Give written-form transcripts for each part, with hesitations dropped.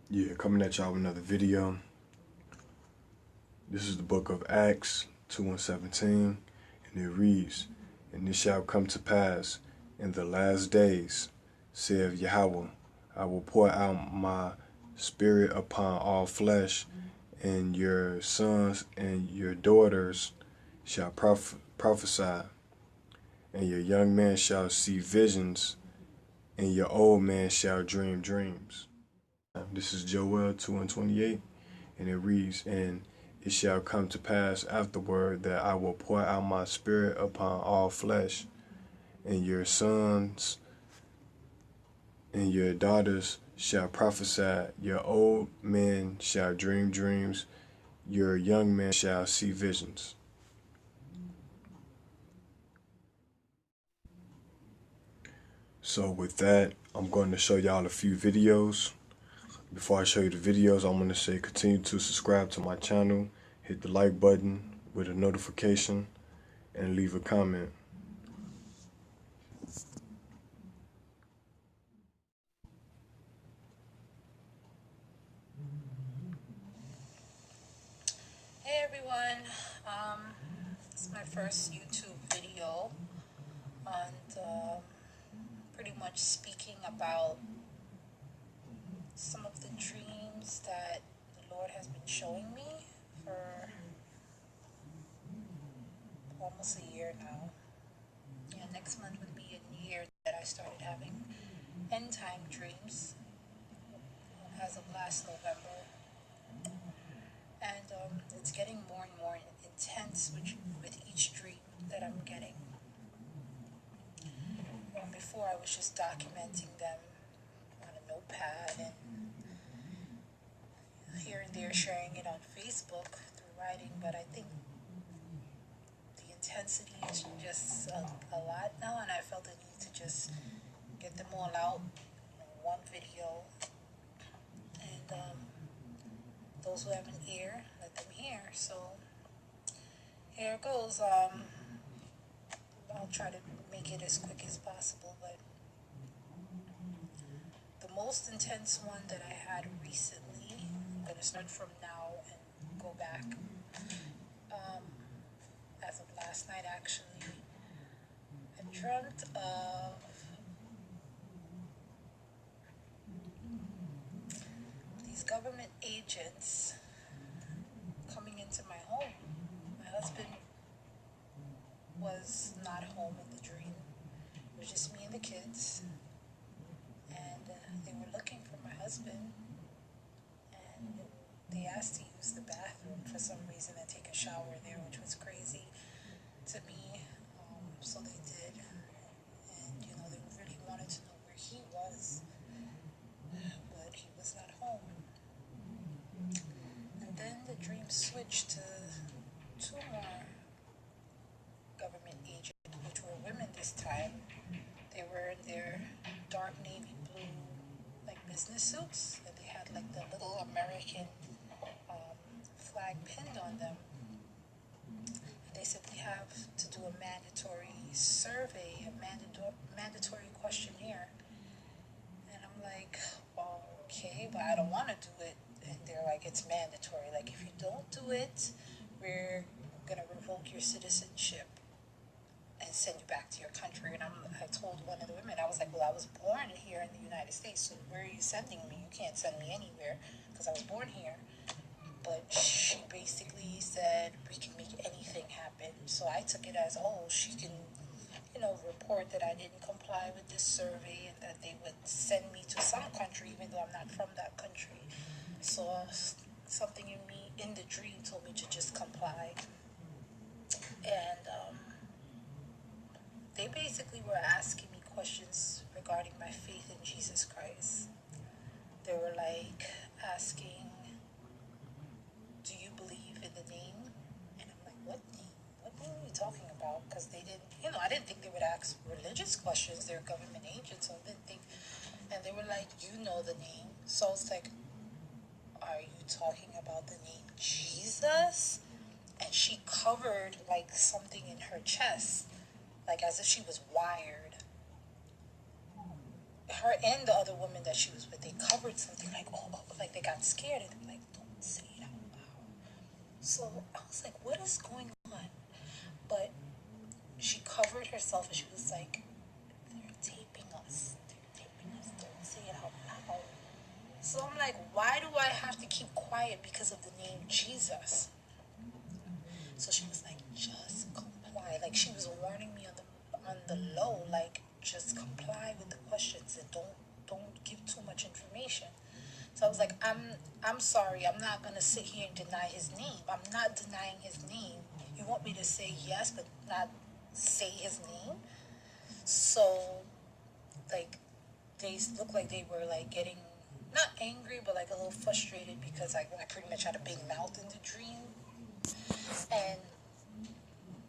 Yeah, coming at y'all with another video. This is the book of Acts 2 and 17, and it reads, "And it shall come to pass in the last days, saith Yahweh, I will pour out my spirit upon all flesh, and your sons and your daughters shall prophesy, and your young men shall see visions, and your old man shall dream dreams." This is Joel 2 and 28, and it reads, "And it shall come to pass afterward that I will pour out my spirit upon all flesh, and your sons and your daughters shall prophesy, your old men shall dream dreams, your young men shall see visions." So with that, I'm going to show y'all a few videos. Before I show you the videos, I'm going to say continue to subscribe to my channel, hit the like button with a notification, and leave a comment. Hey everyone, this is my first YouTube video and pretty much speaking about some of the dreams that the Lord has been showing me for almost a year now. Yeah, next month would be a year that I started having end time dreams as of last November. And it's getting more and more intense with each dream that I'm getting. Before I was just documenting them on a notepad and here and there sharing it on Facebook through writing, but I think the intensity is just a lot now, and I felt the need to just get them all out in one video. And those who have an ear, let them hear. So here it goes. I'll try to make it as quick as possible, but the most intense one that I had recently, I'm going to start from now and go back. As of last night, actually, I dreamt of these government agents coming into my home. My husband was not home in the dream. It was just me and the kids. And they were looking for my husband. And they asked to use the bathroom for some reason and take a shower there, which was crazy to me. So they did. And, they really wanted to know where he was. But he was not home. And then the dream switched to two more government agents, which were women this time. They were in their dark navy blue, like business suits, and they had like the little American flag pinned on them. And they said we have to do a mandatory survey, a mandatory questionnaire. And I'm like, okay, but I don't want to do it. And they're like, it's mandatory. Like, if you don't do it, we're going to revoke your citizenship and send you back to your country. And I told one of the women, I was like, well, I was born here in the United States, so where are you sending me? You can't send me anywhere because I was born here. But she basically said, we can make anything happen. So I took it as, she can, report that I didn't comply with this survey and that they would send me to some country even though I'm not from that country. So something in me, in the dream, told me to just comply. And they basically were asking me questions regarding my faith in Jesus Christ. They were like asking, do you believe in the name? And I'm like, what name? What name are you talking about? Because they didn't, I didn't think they would ask religious questions. They're government agents, so I didn't think. And they were like, you know the name. So I was like, are you talking about the name Jesus? And she covered like something in her chest, like as if she was wired. Her and the other woman that she was with, they covered something like got scared and they were like, don't say it out loud. So I was like, what is going on? But she covered herself and she was like, they're taping us. They're taping us. Don't say it out loud. So I'm like, why do I have to keep quiet because of the name Jesus? So she was like, just comply. Like she was warning me on the low, like just comply with the questions and don't give too much information. So I was like, I'm sorry, I'm not gonna sit here and deny his name. I'm not denying his name. You want me to say yes but not say his name? So like they looked like they were like getting not angry but like a little frustrated because I pretty much had a big mouth in the dream. And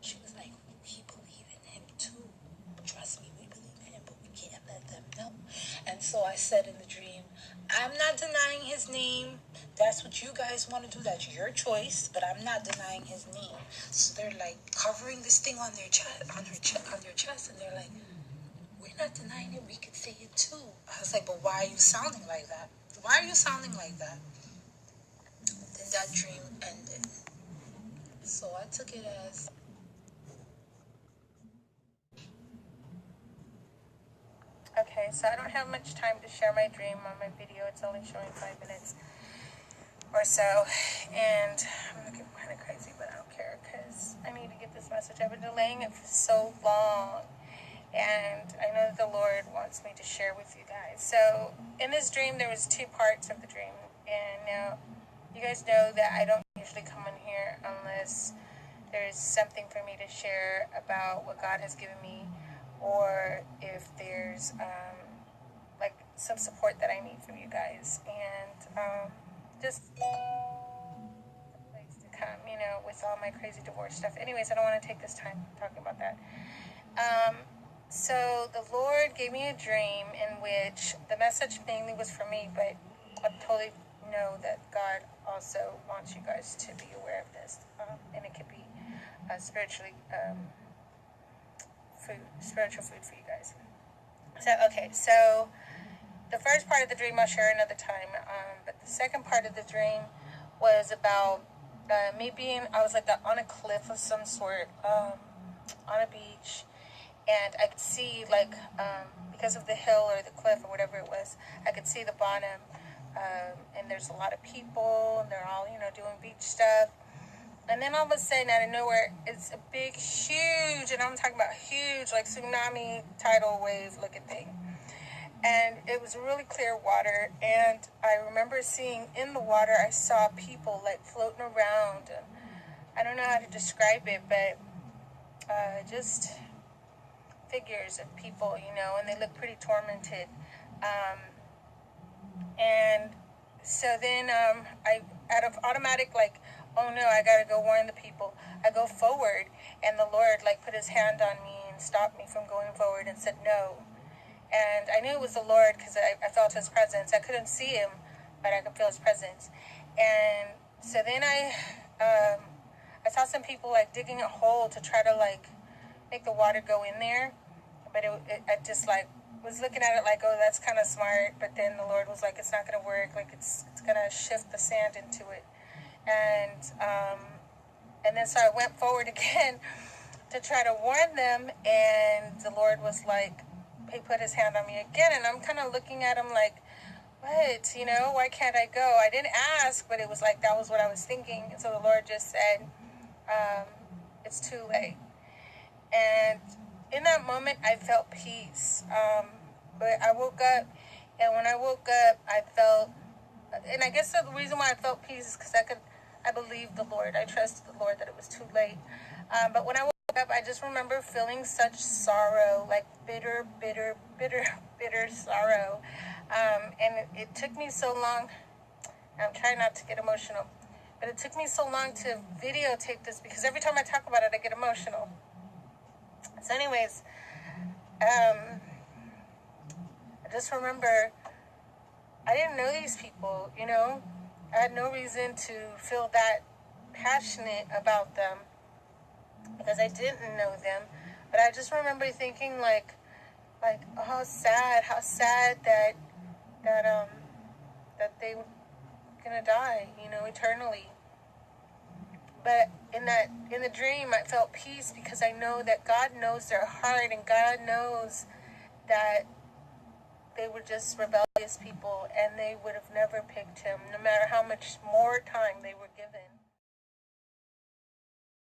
she was like, we believe in him too. Trust me, we believe in him, but we can't let them know. And so I said in the dream, I'm not denying his name. That's what you guys want to do. That's your choice, but I'm not denying his name. So they're like covering this thing on their chest, on their chest, and they're like, we're not denying it. We could say it too. I was like, but why are you sounding like that? Why are you sounding like that? Then that dream ended. So I took it as okay, so I don't have much time to share my dream on my video. It's only showing 5 minutes or so, and I'm looking kind of crazy, but I don't care because I need to get this message. I've been delaying it for so long, and I know that the Lord wants me to share with you guys. So in this dream, there was 2 parts of the dream, and now you guys know that I don't usually come in here unless there's something for me to share about what God has given me, or if there's like some support that I need from you guys, and just a place to come, you know, with all my crazy divorce stuff. Anyways, I don't want to take this time talking about that. So the Lord gave me a dream in which the message mainly was for me, but I totally know that God also wants you guys to be aware of this, and it could be spiritual food for you guys. So okay, so the first part of the dream I'll share another time, but the second part of the dream was about me being, I was like on a cliff of some sort, on a beach, and I could see like because of the hill or the cliff or whatever it was, I could see the bottom, and there's a lot of people and they're all, you know, doing beach stuff. And then all of a sudden, out of nowhere, it's a big, huge, and I'm talking about huge, like tsunami tidal wave looking thing. And it was really clear water. And I remember seeing in the water, I saw people like floating around. I don't know how to describe it, but just figures of people, you know, and they look pretty tormented. And so then I, out of automatic, like, oh no, I gotta go warn the people, I go forward, and the Lord like put his hand on me and stopped me from going forward and said no. And I knew it was the Lord because I felt his presence. I couldn't see him, but I could feel his presence. And so then I saw some people like digging a hole to try to like make the water go in there, but I just like was looking at it like, oh, that's kind of smart. But then the Lord was like, it's not gonna work. Like it's gonna shift the sand into it. And then so I went forward again to try to warn them, and the Lord was like, he put his hand on me again, and I'm kind of looking at him like, what, you know, why can't I go? I didn't ask, but it was like, that was what I was thinking. And so the Lord just said, it's too late. And in that moment, I felt peace. But I woke up, and when I woke up, I felt, and I guess the reason why I felt peace is because I believed the Lord. I trusted the Lord that it was too late. But when I woke up, I just remember feeling such sorrow, like bitter sorrow. And it took me so long. I'm trying not to get emotional, but it took me so long to videotape this because every time I talk about it, I get emotional. So anyways, I just remember I didn't know these people, you know. I had no reason to feel that passionate about them because I didn't know them. But I just remember thinking like, oh, how sad that they gonna die, eternally. But in the dream, I felt peace because I know that God knows their heart, and God knows that they were just rebellious people, and they would have never picked him, no matter how much more time they were given.